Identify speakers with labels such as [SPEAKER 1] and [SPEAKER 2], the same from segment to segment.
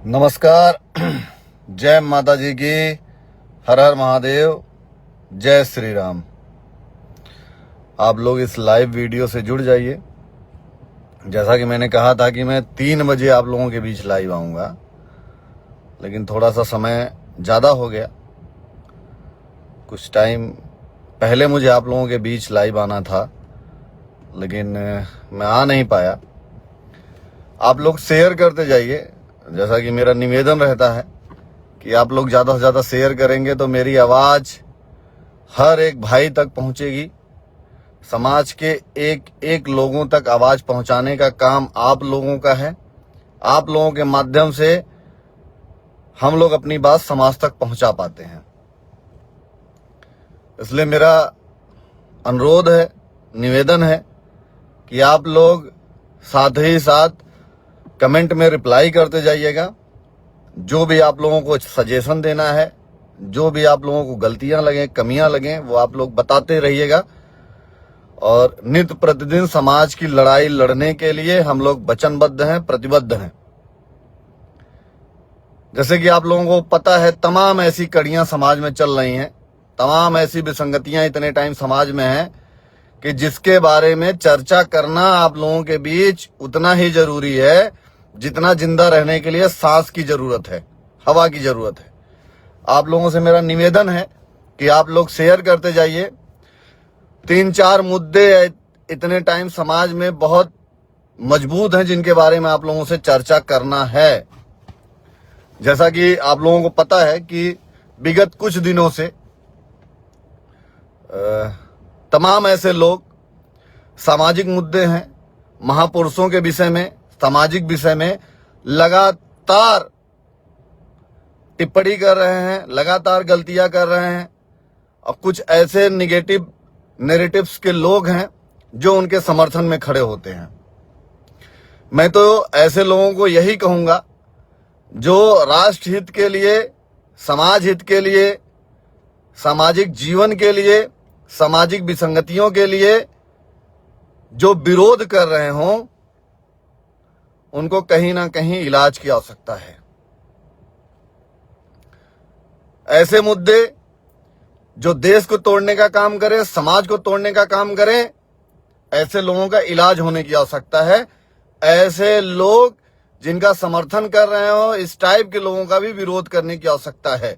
[SPEAKER 1] नमस्कार। जय माता जी की। हर हर महादेव। जय श्री राम। आप लोग इस लाइव वीडियो से जुड़ जाइए। जैसा कि मैंने कहा था कि मैं 3 बजे आप लोगों के बीच लाइव आऊँगा, लेकिन थोड़ा सा समय ज़्यादा हो गया। कुछ टाइम पहले मुझे आप लोगों के बीच लाइव आना था, लेकिन मैं आ नहीं पाया। आप लोग शेयर करते जाइए। जैसा कि मेरा निवेदन रहता है कि आप लोग ज़्यादा से ज़्यादा शेयर करेंगे तो मेरी आवाज़ हर एक भाई तक पहुंचेगी। समाज के एक एक लोगों तक आवाज़ पहुंचाने का काम आप लोगों का है। आप लोगों के माध्यम से हम लोग अपनी बात समाज तक पहुंचा पाते हैं। इसलिए मेरा अनुरोध है, निवेदन है कि आप लोग साथ ही साथ कमेंट में रिप्लाई करते जाइएगा। जो भी आप लोगों को सजेशन देना है, जो भी आप लोगों को गलतियां लगें, कमियां लगें, वो आप लोग बताते रहिएगा। और नित्य प्रतिदिन समाज की लड़ाई लड़ने के लिए हम लोग वचनबद्ध हैं, प्रतिबद्ध हैं। जैसे कि आप लोगों को पता है, तमाम ऐसी कड़ियां समाज में चल रही हैं, तमाम ऐसी विसंगतियां इतने टाइम समाज में हैं कि जिसके बारे में चर्चा करना आप लोगों के बीच उतना ही जरूरी है जितना जिंदा रहने के लिए सांस की जरूरत है, हवा की जरूरत है। आप लोगों से मेरा निवेदन है कि आप लोग शेयर करते जाइए। 3-4 मुद्दे इतने टाइम समाज में बहुत मजबूत हैं जिनके बारे में आप लोगों से चर्चा करना है। जैसा कि आप लोगों को पता है कि विगत कुछ दिनों से तमाम ऐसे लोग सामाजिक मुद्दे हैं, महापुरुषों के विषय में, सामाजिक विषय में लगातार टिप्पणी कर रहे हैं, लगातार गलतियां कर रहे हैं। और कुछ ऐसे निगेटिव नैरेटिव्स के लोग हैं जो उनके समर्थन में खड़े होते हैं। मैं तो ऐसे लोगों को यही कहूंगा जो राष्ट्र हित के लिए, समाज हित के लिए, सामाजिक जीवन के लिए, सामाजिक विसंगतियों के लिए जो विरोध कर रहे हों, उनको कहीं ना कहीं इलाज की आवश्यकता है। ऐसे मुद्दे जो देश को तोड़ने का काम करें, समाज को तोड़ने का काम करें, ऐसे लोगों का इलाज होने की आवश्यकता है। ऐसे लोग जिनका समर्थन कर रहे हो, इस टाइप के लोगों का भी विरोध करने की आवश्यकता है।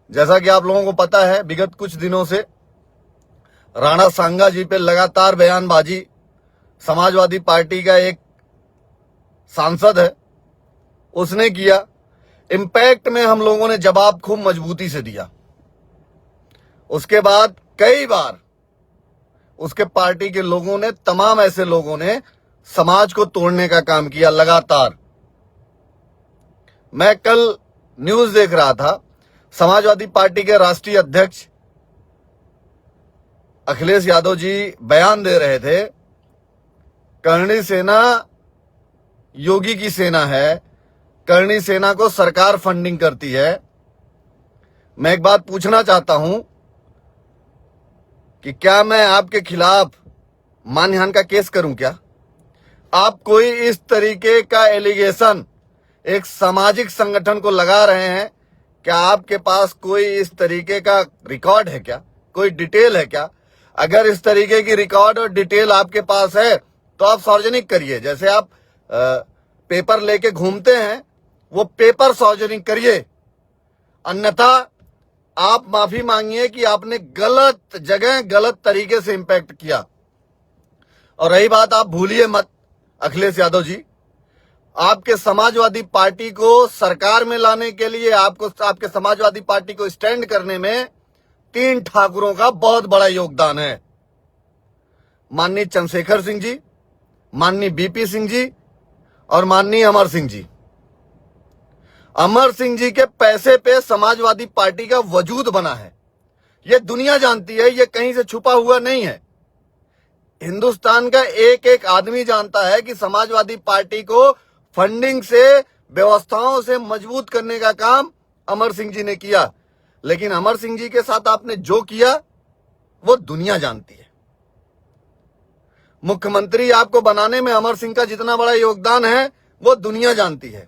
[SPEAKER 1] जैसा कि आप लोगों को पता है, विगत कुछ दिनों से राणा सांगा जी पे लगातार बयानबाजी समाजवादी पार्टी का एक सांसद है उसने किया। इम्पैक्ट में हम लोगों ने जवाब खूब मजबूती से दिया। उसके बाद कई बार उसके पार्टी के लोगों ने, तमाम ऐसे लोगों ने समाज को तोड़ने का काम किया लगातार। मैं कल न्यूज देख रहा था, समाजवादी पार्टी के राष्ट्रीय अध्यक्ष अखिलेश यादव जी बयान दे रहे थे, करणी सेना योगी की सेना है, करणी सेना को सरकार फंडिंग करती है। मैं एक बात पूछना चाहता हूं कि क्या मैं आपके खिलाफ मानहानि का केस करूं? क्या आप कोई इस तरीके का एलिगेशन एक सामाजिक संगठन को लगा रहे हैं? क्या आपके पास कोई इस तरीके का रिकॉर्ड है? क्या कोई डिटेल है? क्या अगर इस तरीके की रिकॉर्ड और डिटेल आपके पास है तो आप सार्वजनिक करिए। जैसे आप पेपर लेके घूमते हैं, वो पेपर सार्वजनिक करिए। अन्यथा आप माफी मांगिए कि आपने गलत जगह, गलत तरीके से इंपैक्ट किया। और रही बात, आप भूलिए मत अखिलेश यादव जी, आपके समाजवादी पार्टी को सरकार में लाने के लिए, आपके समाजवादी पार्टी को स्टैंड करने में 3 ठाकुरों का बहुत बड़ा योगदान है। माननीय चंद्रशेखर सिंह जी, माननीय बीपी सिंह जी और माननीय अमर सिंह जी। अमर सिंह जी के पैसे पे समाजवादी पार्टी का वजूद बना है, ये दुनिया जानती है, ये कहीं से छुपा हुआ नहीं है। हिंदुस्तान का एक एक आदमी जानता है कि समाजवादी पार्टी को फंडिंग से, व्यवस्थाओं से मजबूत करने का काम अमर सिंह जी ने किया। लेकिन अमर सिंह जी के साथ आपने जो किया वो दुनिया जानती है। मुख्यमंत्री आपको बनाने में अमर सिंह का जितना बड़ा योगदान है वो दुनिया जानती है।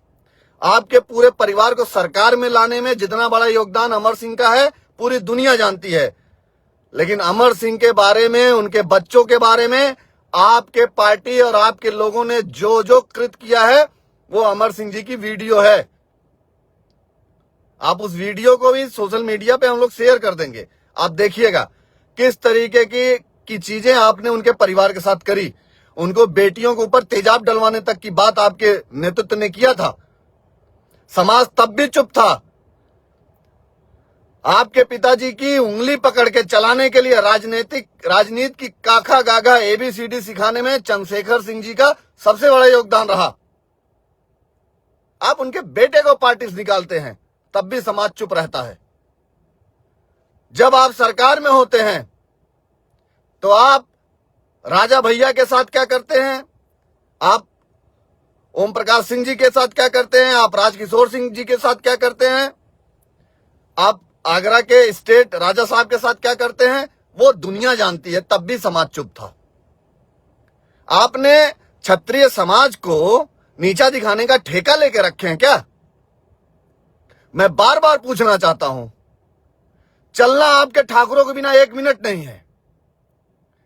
[SPEAKER 1] आपके पूरे परिवार को सरकार में लाने में जितना बड़ा योगदान अमर सिंह का है पूरी दुनिया जानती है। लेकिन अमर सिंह के बारे में, उनके बच्चों के बारे में आपके पार्टी और आपके लोगों ने जो जो कृत किया है वो अमर सिंह जी की वीडियो है। आप उस वीडियो को भी सोशल मीडिया पे हम लोग शेयर कर देंगे, आप देखिएगा किस तरीके की चीजें आपने उनके परिवार के साथ करी। उनको बेटियों के ऊपर तेजाब डलवाने तक की बात आपके नेतृत्व ने किया था। समाज तब भी चुप था। आपके पिताजी की उंगली पकड़ के चलाने के लिए राजनीति की काखा गागा ABCD सिखाने में चंद्रशेखर सिंह जी का सबसे बड़ा योगदान रहा। आप उनके बेटे को पार्टी से निकालते हैं तब भी समाज चुप रहता है। जब आप सरकार में होते हैं तो आप राजा भैया के साथ क्या करते हैं, आप ओम प्रकाश सिंह जी के साथ क्या करते हैं, आप राजकिशोर सिंह जी के साथ क्या करते हैं, आप आगरा के स्टेट राजा साहब के साथ क्या करते हैं, वो दुनिया जानती है। तब भी समाज चुप था। आपने क्षत्रिय समाज को नीचा दिखाने का ठेका लेके रखे हैं क्या? मैं बार बार पूछना चाहता हूं। चलना आपके ठाकुरों के बिना 1 मिनट नहीं है।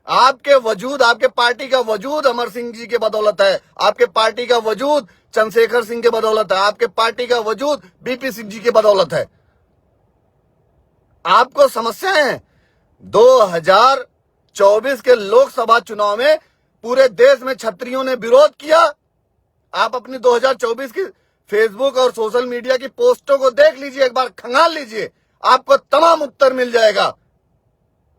[SPEAKER 1] आपके वजूद, आपके पार्टी का वजूद अमर सिंह जी के बदौलत है। आपके पार्टी का वजूद चंद्रशेखर सिंह के बदौलत है। आपके पार्टी का वजूद BP सिंह जी के बदौलत है। आपको समस्या है। 2024 के लोकसभा चुनाव में पूरे देश में क्षत्रियों ने विरोध किया। आप अपनी 2024 की फेसबुक और सोशल मीडिया की पोस्टों को देख लीजिए, एक बार खंगाल लीजिए, आपको तमाम उत्तर मिल जाएगा।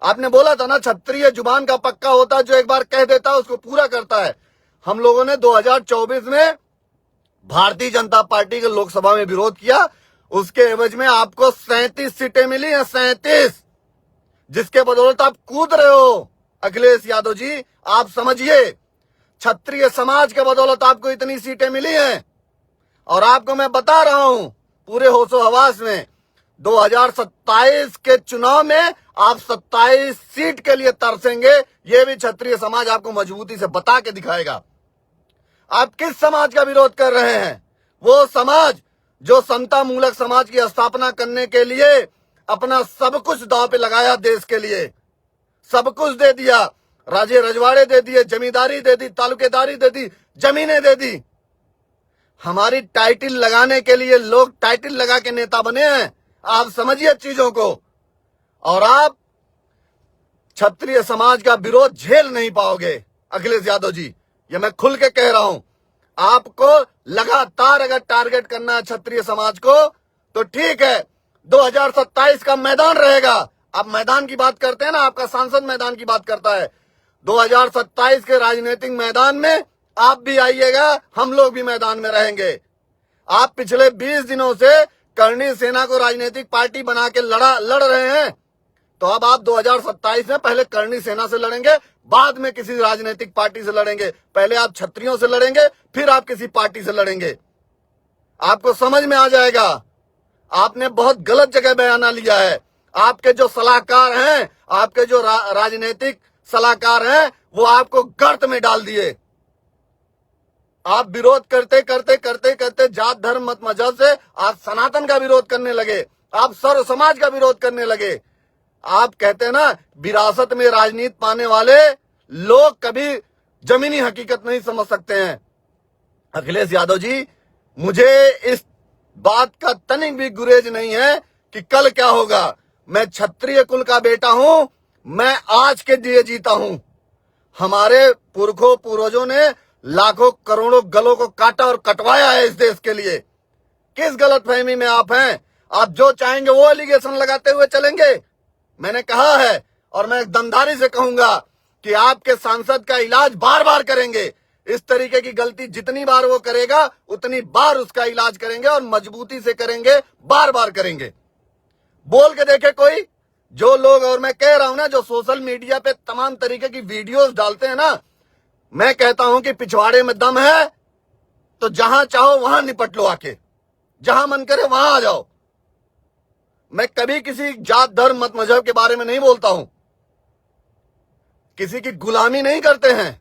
[SPEAKER 1] आपने बोला था ना, क्षत्रिय जुबान का पक्का होता है, जो एक बार कह देता है उसको पूरा करता है। हम लोगों ने 2024 में भारतीय जनता पार्टी के लोकसभा में विरोध किया। उसके एवज में आपको 37 सीटें मिली हैं, 37, जिसके बदौलत आप कूद रहे हो। अखिलेश यादव जी, आप समझिए, क्षत्रिय समाज के बदौलत आपको इतनी सीटें मिली हैं। और आपको मैं बता रहा हूं पूरे होशो हवास में, 2027 के चुनाव में आप 27 सीट के लिए तरसेंगे। ये भी क्षत्रिय समाज आपको मजबूती से बता के दिखाएगा। आप किस समाज का विरोध कर रहे हैं? वो समाज जो समता मूलक समाज की स्थापना करने के लिए अपना सब कुछ दांव पे लगाया, देश के लिए सब कुछ दे दिया, राजे रजवाड़े दे दिए, जमींदारी दे दी, तालुकेदारी दे दी, जमीनें दे दी। हमारी टाइटल लगाने के लिए लोग टाइटल लगा के नेता बने हैं। आप समझिए चीजों को। और आप क्षत्रिय समाज का विरोध झेल नहीं पाओगे अखिलेश यादव जी, ये मैं खुल के कह रहा हूं। आपको लगातार अगर टारगेट करना है क्षत्रिय समाज को तो ठीक है, 2027 का मैदान रहेगा। आप मैदान की बात करते हैं ना, आपका सांसद मैदान की बात करता है। 2027 के राजनीतिक मैदान में आप भी आइएगा, हम लोग भी मैदान में रहेंगे। आप पिछले 20 दिनों से करणी सेना को राजनीतिक पार्टी बना के लड़ रहे हैं, तो अब आप 2027 में पहले करणी सेना से लड़ेंगे, बाद में किसी राजनीतिक पार्टी से लड़ेंगे। पहले आप क्षत्रियों से लड़ेंगे, फिर आप किसी पार्टी से लड़ेंगे। आपको समझ में आ जाएगा। आपने बहुत गलत जगह बयाना लिया है। आपके जो सलाहकार हैं, आपके जो राजनीतिक सलाहकार हैं, वो आपको गर्त में डाल दिए। आप विरोध करते करते करते करते जात धर्म मत मजहब से आप सनातन का विरोध करने लगे, आप सर्व समाज का विरोध करने लगे। आप कहते हैं ना, विरासत में राजनीति पाने वाले लोग कभी जमीनी हकीकत नहीं समझ सकते हैं। अखिलेश यादव जी, मुझे इस बात का तनिक भी गुरेज नहीं है कि कल क्या होगा। मैं क्षत्रिय कुल का बेटा हूं, मैं आज के लिए जीता हूं। हमारे पुरखों पूर्वजों ने लाखों करोड़ों गलों को काटा और कटवाया है इस देश के लिए। किस गलतफहमी में आप हैं? आप जो चाहेंगे वो एलिगेशन लगाते हुए चलेंगे। मैंने कहा है और मैं दमदारी से कहूंगा कि आपके सांसद का इलाज बार बार करेंगे। इस तरीके की गलती जितनी बार वो करेगा उतनी बार उसका इलाज करेंगे और मजबूती से करेंगे, बार बार करेंगे। बोल के देखे कोई। जो लोग, और मैं कह रहा हूं ना, जो सोशल मीडिया पे तमाम तरीके की वीडियोस डालते हैं ना, मैं कहता हूं कि पिछवाड़े में दम है तो जहां चाहो वहां निपट लो, आके जहां मन करे वहां आ जाओ। मैं कभी किसी जात धर्म मत मजहब के बारे में नहीं बोलता हूं, किसी की गुलामी नहीं करते हैं।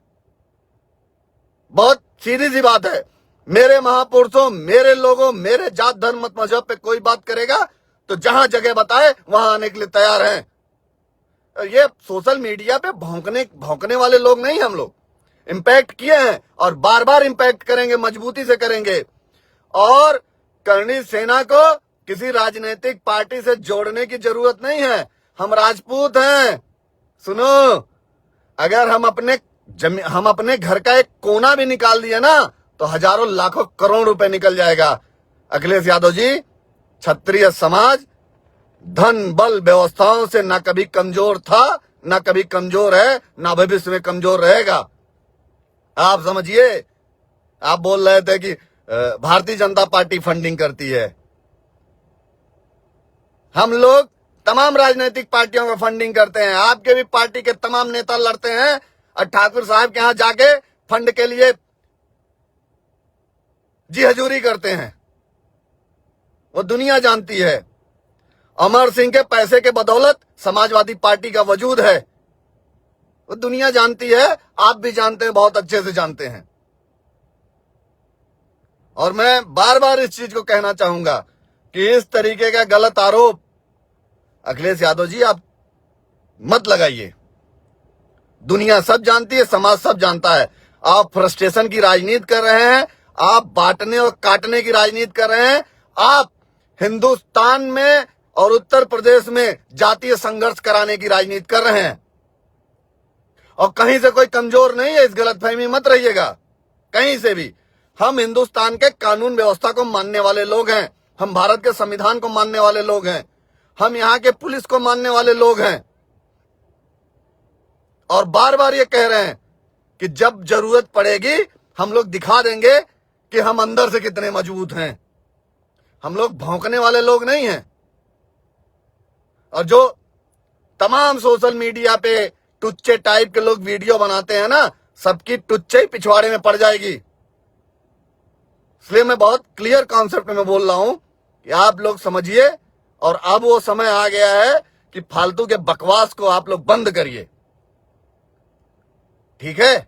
[SPEAKER 1] बहुत सीधी सी बात है। मेरे महापुरुषों, मेरे लोगों, मेरे जात धर्म मत मजहब पे कोई बात करेगा तो जहां जगह बताए वहां आने के लिए तैयार हैं। ये सोशल मीडिया पे भौंकने वाले लोग नहीं, हम लोग इंपैक्ट किए हैं और बार बार इंपैक्ट करेंगे, मजबूती से करेंगे। और करणी सेना को किसी राजनीतिक पार्टी से जोड़ने की जरूरत नहीं है। हम राजपूत हैं। सुनो, अगर हम अपने घर का एक कोना भी निकाल दिए ना तो हजारों लाखों करोड़ रुपए निकल जाएगा। अखिलेश यादव जी, क्षत्रिय समाज धन बल व्यवस्थाओं से ना कभी कमजोर था, ना कभी कमजोर है, ना भविष्य में कमजोर रहेगा। आप समझिए। आप बोल रहे थे कि भारतीय जनता पार्टी फंडिंग करती है। हम लोग तमाम राजनीतिक पार्टियों का फंडिंग करते हैं। आपके भी पार्टी के तमाम नेता लड़ते हैं और ठाकुर साहब के यहां जाके फंड के लिए जी हजूरी करते हैं। वो दुनिया जानती है। अमर सिंह के पैसे के बदौलत समाजवादी पार्टी का वजूद है। वो दुनिया जानती है, आप भी जानते हैं, बहुत अच्छे से जानते हैं। और मैं बार बार इस चीज को कहना चाहूंगा कि इस तरीके का गलत आरोप अखिलेश यादव जी आप मत लगाइए। दुनिया सब जानती है, समाज सब जानता है। आप फ्रस्ट्रेशन की राजनीति कर रहे हैं, आप बांटने और काटने की राजनीति कर रहे हैं। आप हिंदुस्तान में और उत्तर प्रदेश में जातीय संघर्ष कराने की राजनीति कर रहे हैं। और कहीं से कोई कमजोर नहीं है, इस गलतफहमी मत रहिएगा कहीं से भी। हम हिंदुस्तान के कानून व्यवस्था को मानने वाले लोग हैं। हम भारत के संविधान को मानने वाले लोग हैं। हम यहाँ के पुलिस को मानने वाले लोग हैं। और बार बार ये कह रहे हैं कि जब जरूरत पड़ेगी हम लोग दिखा देंगे कि हम अंदर से कितने मजबूत हैं। हम लोग भौंकने वाले लोग नहीं हैं। और जो तमाम सोशल मीडिया पे टुच्चे टाइप के लोग वीडियो बनाते हैं ना, सबकी टुच्चे ही पिछवाड़े में पड़ जाएगी। इसलिए मैं बहुत क्लियर कॉन्सेप्ट में बोल रहा हूं कि आप लोग समझिए। और अब वो समय आ गया है कि फालतू के बकवास को आप लोग बंद करिए। ठीक है,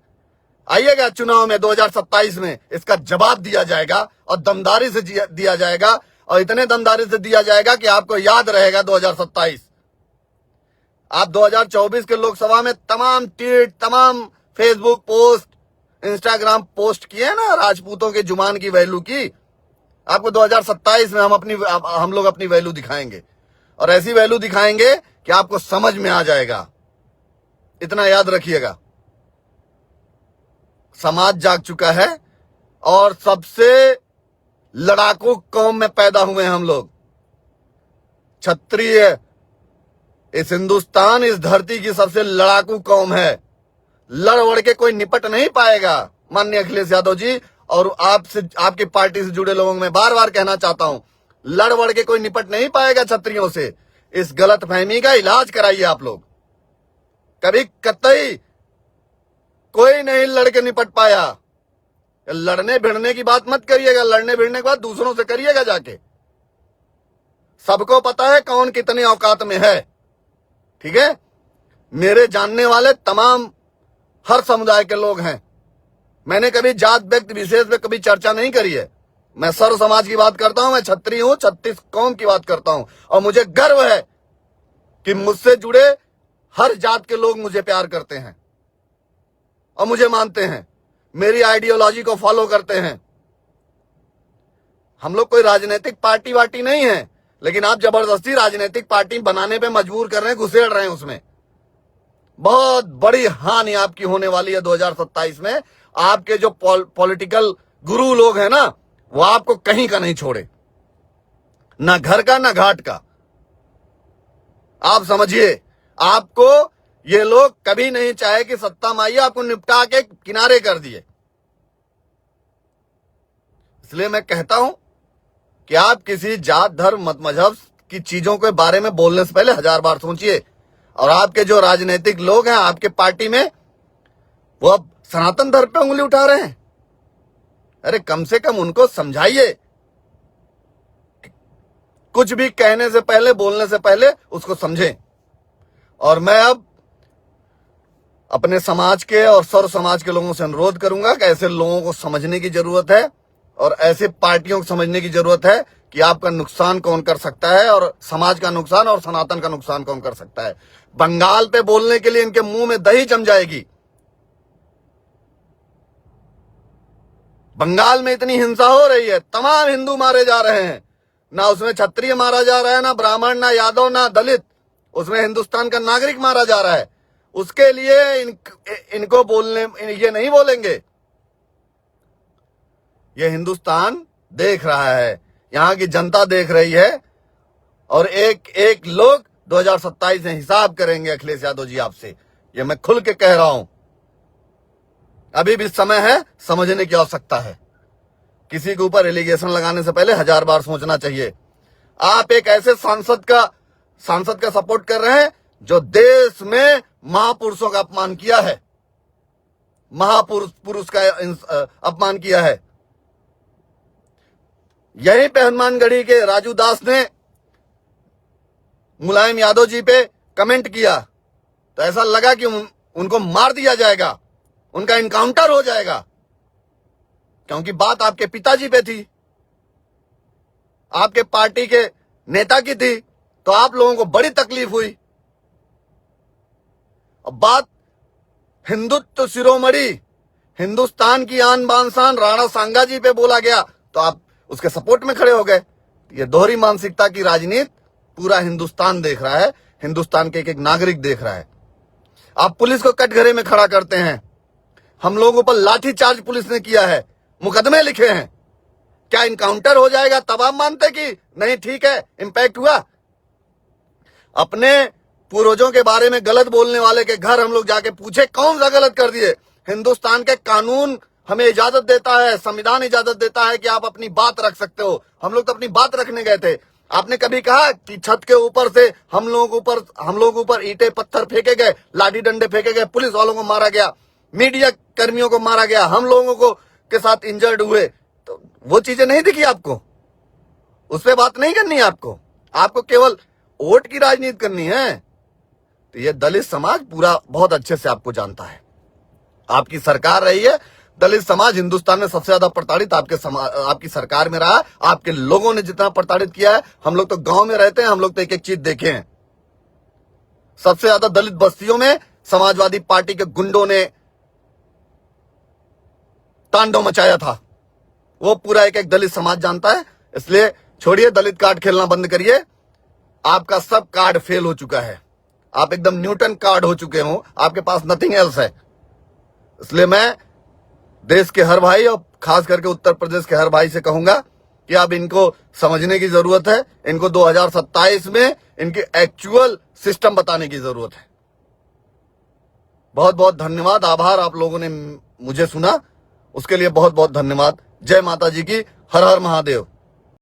[SPEAKER 1] आइएगा चुनाव में 2027 में इसका जवाब दिया जाएगा और दमदारी से दिया जाएगा। और इतने दमदारी से दिया जाएगा कि आपको याद रहेगा 2027। आप 2024 के लोकसभा में तमाम ट्वीट, तमाम फेसबुक पोस्ट, इंस्टाग्राम पोस्ट किए ना राजपूतों के जुबान की वैल्यू की। आपको 2027 में हम लोग अपनी वैल्यू दिखाएंगे। और ऐसी वैल्यू दिखाएंगे कि आपको समझ में आ जाएगा। इतना याद रखिएगा। समाज जाग चुका है और सबसे लड़ाकू कौम में पैदा हुए हैं हम लोग। क्षत्रिय इस हिंदुस्तान, इस धरती की सबसे लड़ाकू कौम है। लड़ वड़ के कोई निपट नहीं पाएगा। माननीय अखिलेश यादव जी और आपसे, आपकी पार्टी से जुड़े लोगों में बार बार कहना चाहता हूं, लड़ वड़ के कोई निपट नहीं पाएगा क्षत्रियों से। इस गलतफहमी का इलाज कराइए आप लोग। कभी कतई कोई नहीं लड़ के निपट पाया। लड़ने भिड़ने की बात मत करिएगा। लड़ने भिड़ने की बात दूसरों से करिएगा जाके। सबको पता है कौन कितने औकात में है। ठीक है, मेरे जानने वाले तमाम हर समुदाय के लोग हैं। मैंने कभी जात व्यक्ति विशेष में कभी चर्चा नहीं करी है। मैं सर्व समाज की बात करता हूं। मैं क्षत्रिय हूं, 36 कौम की बात करता हूं। और मुझे गर्व है कि मुझसे जुड़े हर जात के लोग मुझे प्यार करते हैं और मुझे मानते हैं, मेरी आइडियोलॉजी को फॉलो करते हैं। हम लोग कोई राजनीतिक पार्टी वार्टी नहीं है, लेकिन आप जबरदस्ती राजनीतिक पार्टी बनाने पे मजबूर कर रहे हैं, घुसेड़ रहे हैं उसमें। बहुत बड़ी हानि आपकी होने वाली है 2027 में। आपके जो पॉलिटिकल गुरु लोग हैं ना, वो आपको कहीं का नहीं छोड़े, ना घर का ना घाट का। आप समझिए, आपको ये लोग कभी नहीं चाहे कि सत्ता में आइए, आपको निपटा के किनारे कर दिए। इसलिए मैं कहता हूं कि आप किसी जात धर्म मत मजहब की चीजों के बारे में बोलने से पहले 1000 बार सोचिए। और आपके जो राजनीतिक लोग हैं आपके पार्टी में, वो अब सनातन धर्म पे उंगली उठा रहे हैं। अरे कम से कम उनको समझाइए। कुछ भी कहने से पहले, बोलने से पहले उसको समझें। और मैं अब अपने समाज के और सर्व समाज के लोगों से अनुरोध करूंगा कि ऐसे लोगों को समझने की जरूरत है और ऐसे पार्टियों को समझने की जरूरत है कि आपका नुकसान कौन कर सकता है और समाज का नुकसान और सनातन का नुकसान कौन कर सकता है। बंगाल पे बोलने के लिए इनके मुंह में दही जम जाएगी। बंगाल में इतनी हिंसा हो रही है, तमाम हिंदू मारे जा रहे हैं, ना उसमें क्षत्रिय मारा जा रहा है, ना ब्राह्मण, ना यादव, ना दलित, उसमें हिंदुस्तान का नागरिक मारा जा रहा है। उसके लिए इनको बोलने, ये नहीं बोलेंगे। ये हिंदुस्तान देख रहा है, यहां की जनता देख रही है, और एक एक लोग 2027 में हिसाब करेंगे अखिलेश यादव जी आपसे। ये मैं खुल के कह रहा हूं। अभी भी समय है, समझने की आवश्यकता है। किसी के ऊपर एलिगेशन लगाने से पहले 1000 बार सोचना चाहिए। आप एक ऐसे सांसद का सपोर्ट कर रहे हैं जो देश में महापुरुषों का अपमान किया है, महापुरुष का अपमान किया है। यहीं पे हनुमानगढ़ी के राजू दास ने मुलायम यादव जी पे कमेंट किया तो ऐसा लगा कि उनको मार दिया जाएगा, उनका इनकाउंटर हो जाएगा, क्योंकि बात आपके पिताजी पे थी, आपके पार्टी के नेता की थी, तो आप लोगों को बड़ी तकलीफ हुई। अब बात हिंदुत्व शिरोमणि, हिंदुस्तान की आन बान शान राणा सांगा जी पे बोला गया तो आप उसके सपोर्ट में खड़े हो गए। ये दोहरी मानसिकता की राजनीति पूरा हिंदुस्तान देख रहा है, हिंदुस्तान के एक एक नागरिक देख रहा है। आप पुलिस को कटघरे में खड़ा करते हैं, हम लोगों पर लाठीचार्ज पुलिस ने किया है, मुकदमे लिखे हैं, क्या इनकाउंटर हो जाएगा तब आप मानते कि नहीं ठीक है, इंपैक्ट हुआ? अपने पूर्वजों के बारे में गलत बोलने वाले के घर हम लोग जाके पूछे कौन सा गलत कर दिए? हिंदुस्तान के कानून हमें इजाजत देता है, संविधान इजाजत देता है कि आप अपनी बात रख सकते हो। हम लोग तो अपनी बात रखने गए थे। आपने कभी कहा कि छत के ऊपर से हम लोगों के ऊपर ईंटें पत्थर फेंके गए, लाठी डंडे फेंके गए, पुलिस वालों को मारा गया, मीडिया कर्मियों को मारा गया, हम लोगों को के साथ इंजर्ड हुए? तो वो चीजें नहीं दिखी आपको? उस पर बात नहीं करनी है आपको केवल वोट की राजनीति करनी है। तो ये दलित समाज पूरा बहुत अच्छे से आपको जानता है। आपकी सरकार रही है, दलित समाज हिंदुस्तान में सबसे ज्यादा प्रताड़ित आपकी सरकार में रहा। आपके लोगों ने जितना प्रताड़ित किया है, हम लोग तो गांव में रहते हैं, हम लोग तो एक एक चीज देखे हैं। सबसे ज्यादा दलित बस्तियों में समाजवादी पार्टी के गुंडों ने तांडव मचाया था, वो पूरा एक एक दलित समाज जानता है। इसलिए छोड़िए, दलित कार्ड खेलना बंद करिए। आपका सब कार्ड फेल हो चुका है, आप एकदम न्यूटन कार्ड हो चुके हो, आपके पास नथिंग एल्स है। इसलिए मैं देश के हर भाई और खास करके उत्तर प्रदेश के हर भाई से कहूंगा कि अब इनको समझने की जरूरत है। इनको 2027 में इनकी एक्चुअल सिस्टम बताने की जरूरत है। बहुत बहुत धन्यवाद, आभार, आप लोगों ने मुझे सुना, उसके लिए बहुत बहुत धन्यवाद। जय माता जी की, हर हर महादेव।